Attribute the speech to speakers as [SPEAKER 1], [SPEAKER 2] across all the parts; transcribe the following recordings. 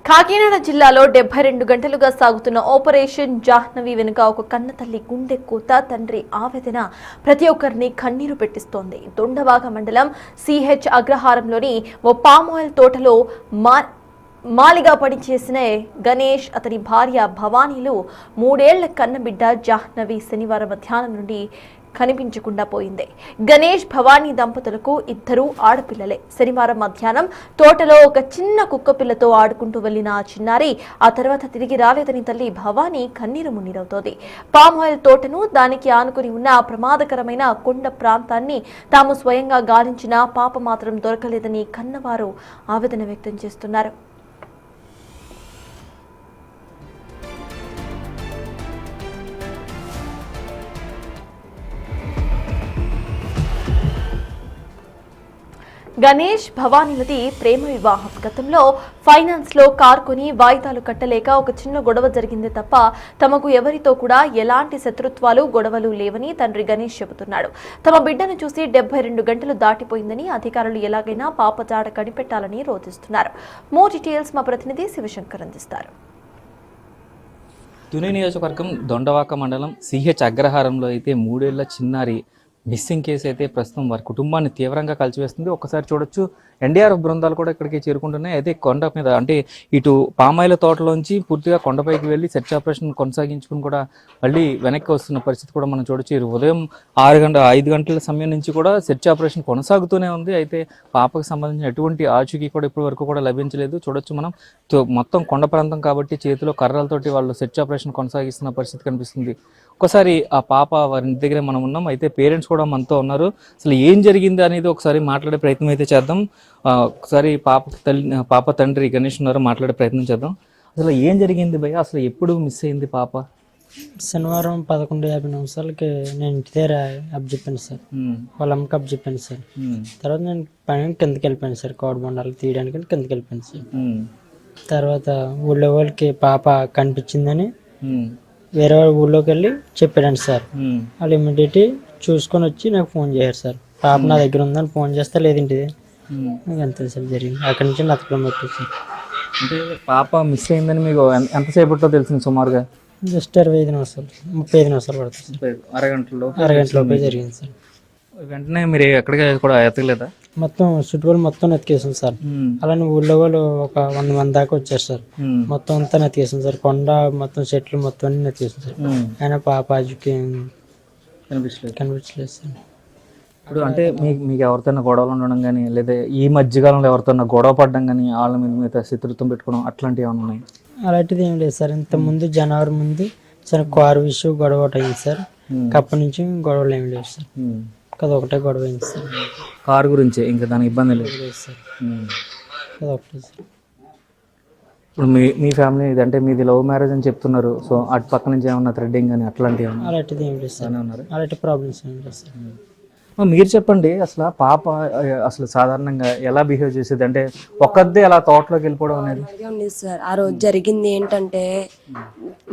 [SPEAKER 1] కాకినాడ జిల్లాలో 72 గంటలుగా సాగుతున్న ఆపరేషన్ జాహ్నవి వెనుక ఒక కన్నతల్లి గుండె కోత, తండ్రి ఆవేదన ప్రతి ఒక్కరిని కన్నీరు పెట్టిస్తోంది. దొండవాగ మండలం సిహెచ్ అగ్రహారంలోని ఓ పామాయిల్ తోటలో మాలిగా పనిచేసిన గణేష్, అతని భార్య భవానీలు 3 ఏళ్ల కన్నబిడ్డ జాహ్నవి శనివారం మధ్యాహ్నం నుండి కనిపించకుండా పోయింది. గణేష్, భవానీ దంపతులకు 2 ఆడపిల్లలే. శనివారం మధ్యాహ్నం తోటలో ఒక చిన్న కుక్కపిల్లతో ఆడుకుంటూ వెళ్లిన ఆ చిన్నారి ఆ తర్వాత తిరిగి రాలేదని తల్లి భవానీ కన్నీరు మున్నీరవుతోంది. పామాయిల్ తోటను, దానికి ఆనుకుని ఉన్న ప్రమాదకరమైన కొండ ప్రాంతాన్ని తాము స్వయంగా గాలించిన పాప మాత్రం దొరకలేదని కన్నవారు ఆవేదన వ్యక్తం చేస్తున్నారు. గణేష్, భవానీలది ప్రేమ వివాహం. గతంలో ఫైనాన్స్ లో కార్ కొని వాయిదాలు కట్టలేక ఒక చిన్న గొడవ జరిగింది తప్ప తమకు ఎవరితో కూడా ఎలాంటి శత్రుత్వాలు, గొడవలు లేవని తండ్రి గణేష్ చెబుతున్నాడు. తమ బిడ్డను చూసి 72 గంటలు దాటిపోయిందని అధికారులు ఎలాగైనా పాప జాడ కనిపెట్టాలని రోధిస్తున్నారు. మోర్ డీటెయిల్స్ మా ప్రతినిధి శివశంకర్ అందిస్తారు.
[SPEAKER 2] తుని నియోజకవర్గం దొండవాక మండలం సిహెచ్ అగ్రహారంలో అయితే 3 ఏళ్ల చిన్నారి మిస్సింగ్ కేసు అయితే ప్రస్తుతం వారి కుటుంబాన్ని తీవ్రంగా కలిచివేస్తుంది. ఒకసారి చూడొచ్చు, ఎన్డీఆర్ఎఫ్ బృందాలు కూడా ఇక్కడికి చేరుకుంటున్నాయి. అయితే కొండ మీద అంటే ఇటు పామాయిల తోటలోంచి పూర్తిగా కొండపైకి వెళ్ళి సెర్చ్ ఆపరేషన్ కొనసాగించుకుని కూడా మళ్ళీ వెనక్కి వస్తున్న పరిస్థితి కూడా మనం చూడొచ్చు. ఉదయం 5 గంటల సమయం నుంచి కూడా సెర్చ్ ఆపరేషన్ కొనసాగుతూనే ఉంది. అయితే పాపకు సంబంధించిన ఎటువంటి ఆచూకీ కూడా ఇప్పటి వరకు కూడా లభించలేదు. చూడొచ్చు మనం, మొత్తం కొండ ప్రాంతం కాబట్టి చేతిలో కర్రలతోటి వాళ్ళు సెర్చ్ ఆపరేషన్ కొనసాగిస్తున్న పరిస్థితి కనిపిస్తుంది. ఒకసారి ఆ పాప వారి ఇంటి దగ్గర మనం ఉన్నాం. అయితే పేరెంట్స్ కూడా మనతో ఉన్నారు. అసలు ఏం జరిగింది అనేది ఒకసారి మాట్లాడే ప్రయత్నం అయితే చేద్దాం. ఒకసారి పాప తండ్రి గణేష్ ఉన్నారు, మాట్లాడే ప్రయత్నం చేద్దాం. అసలు ఏం జరిగింది భయ్య, అసలు ఎప్పుడు మిస్ అయింది పాప?
[SPEAKER 3] శనివారం 11:50 నేను ఇంటి దగ్గర అప్పచెప్పాను సార్. వాళ్ళ అమ్మకి అప్పచెప్పాను సార్. తర్వాత నేను పని కిందకి వెళ్ళిపోయాను సార్, కోడి బొండాలు తీయడానికి కిందకి వెళ్ళిపోయాను సార్. తర్వాత ఊళ్ళో వాళ్ళకి పాప కనిపించిందని వేరే వాళ్ళ ఊళ్ళోకి వెళ్ళి చెప్పాడండి సార్. వాళ్ళు ఇమ్మీడియట్ చూసుకొని వచ్చి నాకు ఫోన్ చేశారు సార్. పాప నా దగ్గర ఉందని ఫోన్ చేస్తే లేదండి, నాకు అంతే సార్ జరిగింది. అక్కడి నుంచి నతకడం పట్టింది సార్.
[SPEAKER 2] అంటే పాప మిస్ అయిందని మీకు ఎంతసేపట్లో తెలిసింది సుమారుగా?
[SPEAKER 3] జస్ట్ 25 నిమిషాలు 35 నిమిషాలు పడుతుంది. అరగంటలోపే జరిగింది సార్.
[SPEAKER 2] వెంటనే మీరు ఎక్కడికి కూడా ఎతకలేదా?
[SPEAKER 3] మొత్తం చుట్టుపక్కల మొత్తం నెతికేసాం సార్. అలానే ఊళ్ళో వాళ్ళు ఒక 100 మంది దాకా వచ్చారు సార్. మొత్తం అంతా నెతికేసాం సార్. కొండ మొత్తం చెట్లు మొత్తం అన్ని నెతికేసాం సార్. అయినా పాప కనిపించలేదు సార్.
[SPEAKER 2] ఇప్పుడు అంటే మీకు ఎవరితోనా గొడవలు ఉండడం కానీ, లేదా ఈ మధ్యకాలంలో ఎవరితోనా గొడవ పడడం కానీ, వాళ్ళ మీద శత్రుత్వం పెట్టుకోవడం అట్లాంటివి ఏమైనా ఉన్నాయి?
[SPEAKER 3] అలాంటిది ఏం లేదు సార్. ఇంత ముందు జనవరి ముందు సార్ కారు విషయం గొడవ ఒకటి అయింది సార్. అప్పటి నుంచి గొడవలు ఏమి లేవు సార్. అదొకటే గొడవ అయింది సార్.
[SPEAKER 2] కారు గురించి ఇంకా దానికి ఇబ్బంది లేదు
[SPEAKER 3] సార్. అదొకటే సార్.
[SPEAKER 2] ఇప్పుడు మీ ఫ్యామిలీ ఇది అంటే మీది లవ్ మ్యారేజ్ అని చెప్తున్నారు. సో అటు పక్క నుంచి ఏమన్నా థ్రెడ్డింగ్ కానీ అట్లాంటివి
[SPEAKER 3] అలాంటిది ఏం లేదు సార్. అలాంటి ప్రాబ్లమ్స్ ఏం లేదు సార్.
[SPEAKER 2] మీరు చెప్పండి, అసలు పాప అసలు సాధారణంగా ఎలా బిహేవ్ చేసేది? అంటే ఒక్కదే అలా తోటలోకి వెళ్ళిపోవడం అనేది
[SPEAKER 4] ఉండేది సార్. ఆ రోజు జరిగింది ఏంటంటే,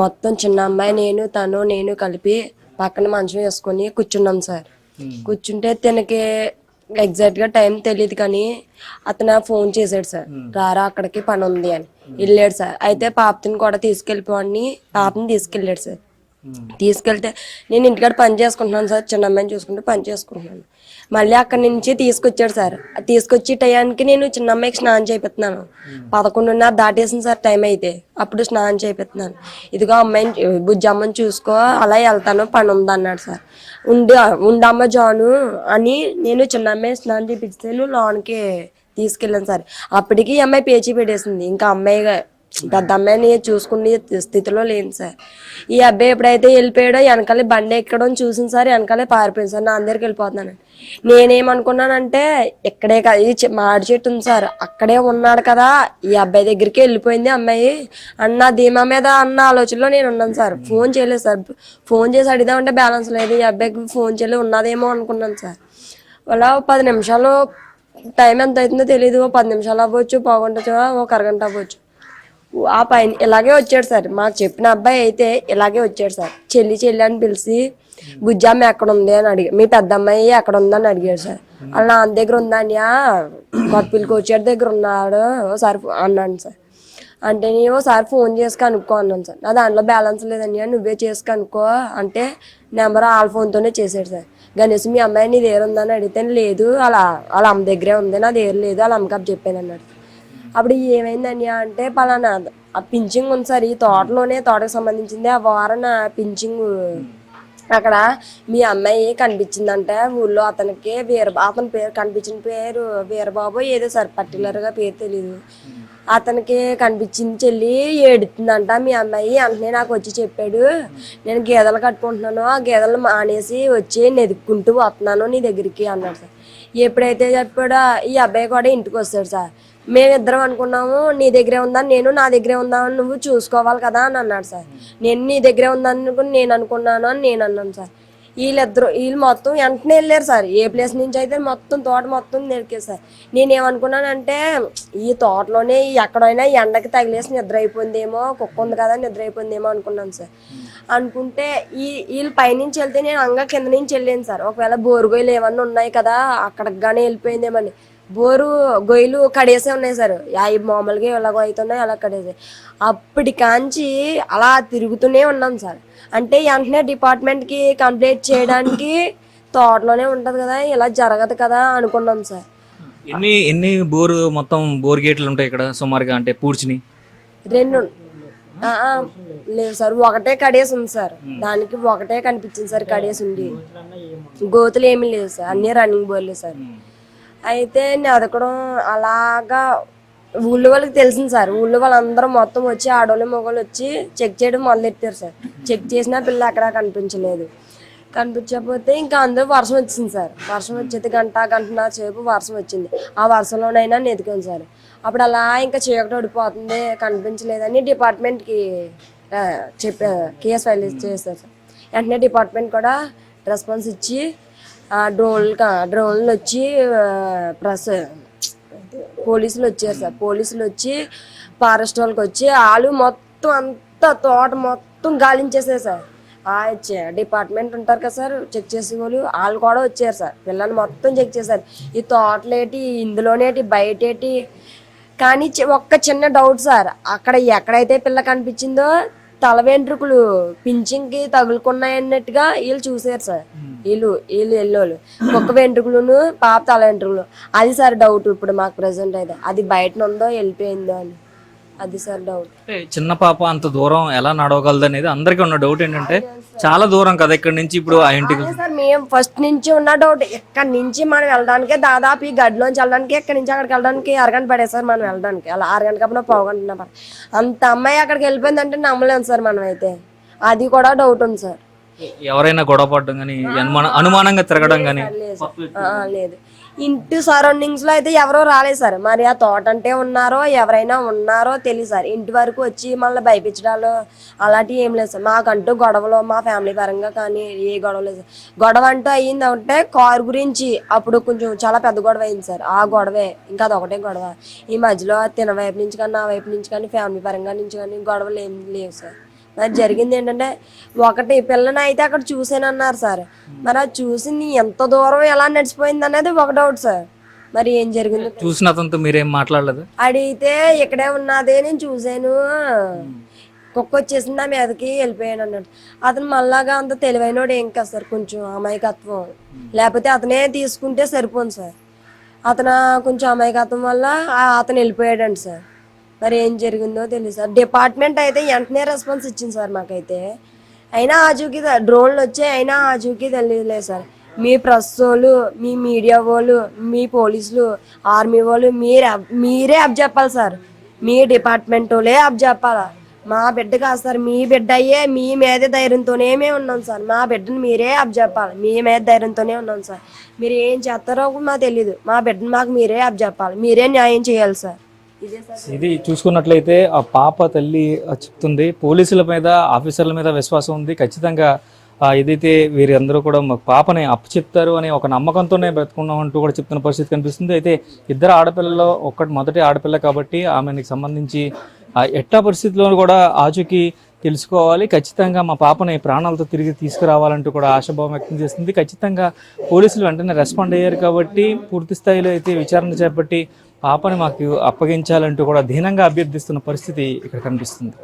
[SPEAKER 4] మొత్తం చిన్న అమ్మాయి నేను కలిపి పక్కన మంచం వేసుకొని కూర్చున్నాం సార్. కూర్చుంటే తనకి ఎగ్జాక్ట్ గా టైం తెలియదు కానీ అతను ఫోన్ చేశాడు సార్, రారా అక్కడికి పని ఉంది అని. వెళ్ళాడు సార్. అయితే పాపని కూడా తీసుకెళ్ళిపోని పాపని తీసుకెళ్ళాడు సార్. తీసుకెళ్తే నేను ఇంటికాడ పని చేసుకుంటున్నాను సార్, చిన్న అమ్మాయిని చూసుకుంటూ పని చేసుకుంటున్నాను. మళ్ళీ అక్కడి నుంచి తీసుకొచ్చాడు సార్. తీసుకొచ్చి టయానికి నేను చిన్న అమ్మాయికి స్నానం చేపిస్తున్నాను. 11:30 దాటేసింది సార్ టైం. అయితే అప్పుడు స్నానం చేపిస్తున్నాను. ఇదిగో అమ్మాయిని బుజ్జమ్మని చూసుకో, అలా వెళ్తాను, పని ఉంది అన్నాడు సార్. ఉండమ్మ జాను అని నేను చిన్న అమ్మాయి స్నానం చేపిస్తే లోనికి తీసుకెళ్ళాను సార్. అప్పటికి ఈ అమ్మాయి పేచీ పెట్టేసింది. ఇంకా అమ్మాయిగా పెద్ద అమ్మాయిని చూసుకునే స్థితిలో లేదు సార్. ఈ అబ్బాయి ఎప్పుడైతే వెళ్ళిపోయాడో వెనకాలే బండి ఎక్కడం చూసింది సార్. వెనకాలే పారిపోయింది సార్. నా అందరికి వెళ్ళిపోతున్నాను. నేనేమనుకున్నానంటే ఇక్కడే కదా, ఇది మాడి చెట్టు ఉంది సార్, అక్కడే ఉన్నాడు కదా, ఈ అబ్బాయి దగ్గరికి వెళ్ళిపోయింది అమ్మాయి అన్న ధీమా మీద అన్న ఆలోచనలో నేను ఉన్నాను సార్. ఫోన్ చేయలేదు సార్. ఫోన్ చేసి అడిగిదామంటే బ్యాలెన్స్ లేదు. ఈ అబ్బాయికి ఫోన్ చేయలేదు, ఉన్నదేమో అనుకున్నాను సార్. అలా 10 నిమిషాలు టైం ఎంత అవుతుందో తెలియదు. 10 నిమిషాలు అవ్వచ్చు, పావుగంట, ఒక అరగంట అవ్వచ్చు. ఆ పైన ఇలాగే వచ్చాడు సార్. మాకు చెప్పిన అబ్బాయి అయితే ఇలాగే వచ్చాడు సార్. చెల్లి అని పిలిచి బుజ్జమ్మ ఎక్కడ ఉంది అని అడిగాడు. మీ పెద్ద అమ్మాయి ఎక్కడ ఉందని అడిగాడు సార్. వాళ్ళ నాన్న దగ్గర ఉందా అన్యా, కొత్తపిల్లి కోచాడు దగ్గర ఉన్నాడు సార్ అన్నాను సార్. అంటే నేను ఒకసారి ఫోన్ చేసి కనుక్కో అన్నాను సార్. నా దాంట్లో బ్యాలెన్స్ లేదని నువ్వే చేసి కనుక్కో అంటే నెంబర్ వాళ్ళ ఫోన్తోనే చేసాడు సార్. గణేష్ మీ అమ్మాయి నీ దగ్గర ఉందని అడిగితే లేదు వాళ్ళ అమ్మ దగ్గరే ఉంది, నా దగ్గర లేదు, వాళ్ళ అమ్మకప్ చెప్పాను అన్నాడు. అప్పుడు ఏమైందని అంటే పలానా ఆ పింఛింగ్ ఉంది సార్, ఈ తోటకు సంబంధించింది ఆ వారన పింఛింగ్ అక్కడ మీ అమ్మాయి కనిపించిందంట ఊళ్ళో అతనికి అతని పేరు కనిపించిన పేరు వీరబాబు ఏదో సార్ పర్టికులర్గా పేరు తెలీదు. అతనికి కనిపించింది చెల్లి ఏడుతుందంట మీ అమ్మాయి అంటే నాకు వచ్చి చెప్పాడు, నేను గేదెలు కట్టుకుంటున్నాను, ఆ గేదెలు మానేసి వచ్చి నెదుక్కుంటూ వస్తున్నాను నీ దగ్గరికి అన్నాడు సార్. ఎప్పుడైతే చెప్పాడో ఈ అబ్బాయి కూడా ఇంటికి వస్తాడు సార్. మేమిద్దరం అనుకున్నాము నీ దగ్గరే ఉందని, నేను నా దగ్గరే ఉందామని నువ్వు చూసుకోవాలి కదా అని అన్నాడు సార్. నేను నీ దగ్గరే ఉందనుకుని నేను అనుకున్నాను అని నేను అన్నాను సార్. వీళ్ళు మొత్తం వెంటనే వెళ్ళారు సార్. ఏ ప్లేస్ నుంచి అయితే మొత్తం తోట మొత్తం నరికేది సార్. నేనేమనుకున్నానంటే ఈ తోటలోనే ఎక్కడైనా ఎండకి తగిలేసి నిద్ర అయిపోయిందేమో, కుక్క ఉంది కదా నిద్ర అయిపోయిందేమో అనుకున్నాను సార్. అనుకుంటే వీళ్ళు పైనుంచి వెళ్తే నేను అంగా కింద నుంచి వెళ్ళాను సార్. ఒకవేళ బోరుగొయ్యలు ఏమన్నా ఉన్నాయి కదా అక్కడికి కానీ వెళ్ళిపోయిందేమని. గొయ్యలు కడేసే ఉన్నాయి సార్, అవి మామూలుగా ఎలాగో అవుతున్నాయి అలా కడేసాయి. అప్పటికాంచి అలా తిరుగుతూనే ఉన్నాం సార్. అంటే వెంటనే డిపార్ట్మెంట్కి కంప్లైంట్ చేయడానికి తోటలోనే ఉంటుంది కదా, ఇలా జరగదు కదా అనుకున్నాం సార్.
[SPEAKER 2] ఎన్ని మొత్తం బోర్ గేట్లు ఉంటాయి ఇక్కడ సుమారుగా అంటే పూడ్చిని?
[SPEAKER 4] 2 లేదు సార్, ఒకటే కడేసి ఉంది సార్. దానికి ఒకటే కనిపించింది సార్ కడేసి ఉంది, గోతులు ఏమీ లేదు సార్, అన్నీ రన్నింగ్ బోర్లే సార్. అయితే అదకడం అలాగా ఊళ్ళో వాళ్ళకి తెలిసింది సార్. ఊళ్ళో వాళ్ళందరూ మొత్తం వచ్చి ఆడవాళ్ళు మగవాళ్ళు వచ్చి చెక్ చేయడం మొదలెట్టారు సార్. చెక్ చేసినా పిల్ల అక్కడ కనిపించకపోతే ఇంకా అందరూ వర్షం వచ్చింది సార్. వర్షం వచ్చేది గంటన్నర సేపు వర్షం వచ్చింది. ఆ వర్షంలోనైనా నెతికాను సార్. అప్పుడు అలా ఇంకా చీకటి ఓడిపోతుంది కనిపించలేదని డిపార్ట్మెంట్కి కేసు ఫైల్ చేస్తారు సార్. వెంటనే డిపార్ట్మెంట్ కూడా రెస్పాన్స్ ఇచ్చి డ్రోన్లు వచ్చి పోలీసులు వచ్చారు సార్. పోలీసులు వచ్చి ఫారెస్ట్ వాళ్ళకి వచ్చి వాళ్ళు మొత్తం అంతా తోట మొత్తం గాలించేసారు సార్. డిపార్ట్మెంట్ ఉంటారు కదా సార్ చెక్ చేసే వాళ్ళు కూడా వచ్చారు సార్. పిల్లల్ని మొత్తం చెక్ చేశారు, ఈ తోటలేటి ఇందులోనేటి బయటేటి. కానీ ఒక్క చిన్న డౌట్ సార్, అక్కడ ఎక్కడైతే పిల్ల కనిపించిందో తల వెంట్రుకలు పింఛన్కి తగులుకున్నాయన్నట్టుగా వీళ్ళు చూసారు సార్. వీళ్ళు ఎల్లోళ్ళు కుక్క వెంట్రుకలును పాప తల వెంట్రుకలు. అది సార్ డౌట్ ఇప్పుడు మాకు ప్రెసెంట్ అయితే, అది బయట ఉందో వెళ్ళిపోయిందో అని అది సార్ డౌట్.
[SPEAKER 2] చిన్న పాప అంత దూరం ఎలా నడవగలదు అనేది అందరికీ ఉన్న డౌట్. ఏంటంటే చాలా దూరం కదా ఇక్కడ నుంచి ఇప్పుడు ఆ ఇంటికి.
[SPEAKER 4] సార్ మేము ఫస్ట్ నుంచి ఉన్న డౌట్, ఇక్కడ నుంచి మనం వెళ్ళడానికి దాదాపు ఈ గడిలోంచి వెళ్ళడానికి ఇక్కడ నుంచి అక్కడికి వెళ్ళడానికి అరగంట పడేది సార్. మనం వెళ్ళడానికి అలా అరగంట కప్పున పోగొంటున్నా అంత అమ్మాయి అక్కడికి వెళ్ళిపోయిందంటే నమ్మలేము సార్ మనం అయితే. అది కూడా డౌట్ ఉంది సార్.
[SPEAKER 2] ఎవరైనా గొడవ పడడం కానీ అనుమానంగా తిరగడం కానీ
[SPEAKER 4] లేదు. ఇంటి సరౌండింగ్స్ లో అయితే ఎవరో రాలేదు సార్. మరి ఆ తోట అంటే ఉన్నారో ఎవరైనా ఉన్నారో తెలియదు సార్. ఇంటి వరకు వచ్చి మళ్ళీ భయపించడాలు అలాంటివి ఏం లేదు సార్. మాకంటూ గొడవలు మా ఫ్యామిలీ పరంగా కానీ ఏ గొడవ లేదు సార్. గొడవ అంటూ అయ్యింది అంటే కారు గురించి అప్పుడు కొంచెం చాలా పెద్ద గొడవ అయింది సార్. ఆ గొడవే, ఇంకా అదొకటే గొడవ. ఈ మధ్యలో తిన వైపు నుంచి కానీ నా వైపు నుంచి కానీ ఫ్యామిలీ పరంగా నుంచి కానీ గొడవలు ఏం లేవు సార్. మరి జరిగింది ఏంటంటే ఒకటి పిల్లని అయితే అక్కడ చూసానన్నారు సార్. మరి అది చూసింది ఎంత దూరం ఎలా నడిచిపోయింది అనేది ఒక డౌట్ సార్. మరి ఏం జరిగింది
[SPEAKER 2] చూసిన అతనితో మీరేం మాట్లాడలేదు?
[SPEAKER 4] అడిగితే ఇక్కడే ఉన్నదే నేను చూసాను, కుక్క వచ్చేసింది ఆ మీదకి వెళ్ళిపోయాను అన్నాడు. అతను మళ్ళాగా అంత తెలివైనోడు ఏం కాదు సార్, కొంచెం అమాయకత్వం. లేకపోతే అతనే తీసుకుంటే సరిపోను సార్. అతను కొంచెం అమాయకత్వం వల్ల అతను వెళ్ళిపోయాడండి సార్. మరి ఏం జరిగిందో తెలియదు సార్. డిపార్ట్మెంట్ అయితే వెంటనే రెస్పాన్స్ ఇచ్చింది సార్ మాకైతే. అయినా ఆజూకి డ్రోన్లు వచ్చాయి, అయినా ఆజూకి తెలియలేదు సార్. మీ ప్రెస్ వాళ్ళు, మీ మీడియా వాళ్ళు, మీ పోలీసులు, ఆర్మీ వాళ్ళు మీరే అప్ చెప్పాలి సార్. మీ డిపార్ట్మెంట్ వాళ్ళే అప్ చెప్పాలా. మా బిడ్డ కాదు సార్, మీ బిడ్డ అయ్యే మీ మీద ధైర్యంతోనే మేము ఉన్నాం సార్. మా బిడ్డను మీరే అప్ చెప్పాలి, మీ మీద ధైర్యంతోనే ఉన్నాం సార్. మీరు ఏం చేస్తారో మాకు తెలీదు, మా బిడ్డను మాకు మీరే అప్ చెప్పాలి, మీరే న్యాయం చేయాలి సార్.
[SPEAKER 2] ఇది చూసుకున్నట్లయితే ఆ పాప తల్లి చెప్తుంది పోలీసుల మీద ఆఫీసర్ల మీద విశ్వాసం ఉంది. ఖచ్చితంగా ఏదైతే వీరందరూ కూడా మా పాపని అప్పచెప్తారు అనే ఒక నమ్మకంతోనే బ్రతుకున్నాం అంటూ కూడా చెప్తున్న పరిస్థితి కనిపిస్తుంది. అయితే ఇద్దరు ఆడపిల్లలో మొదటి ఆడపిల్ల కాబట్టి ఆమెకి సంబంధించి ఎట్టా పరిస్థితుల్లో కూడా ఆచూకీ తెలుసుకోవాలి. ఖచ్చితంగా మా పాపని ప్రాణాలతో తిరిగి తీసుకురావాలంటూ కూడా ఆశాభావం వ్యక్తం చేస్తుంది. ఖచ్చితంగా పోలీసులు వెంటనే రెస్పాండ్ అయ్యారు కాబట్టి పూర్తి స్థాయిలో అయితే విచారణ చేపట్టి పాపని మాకు అప్పగించాలంటూ కూడా దీనంగా అభ్యర్థిస్తున్న పరిస్థితి ఇక్కడ కనిపిస్తుంది.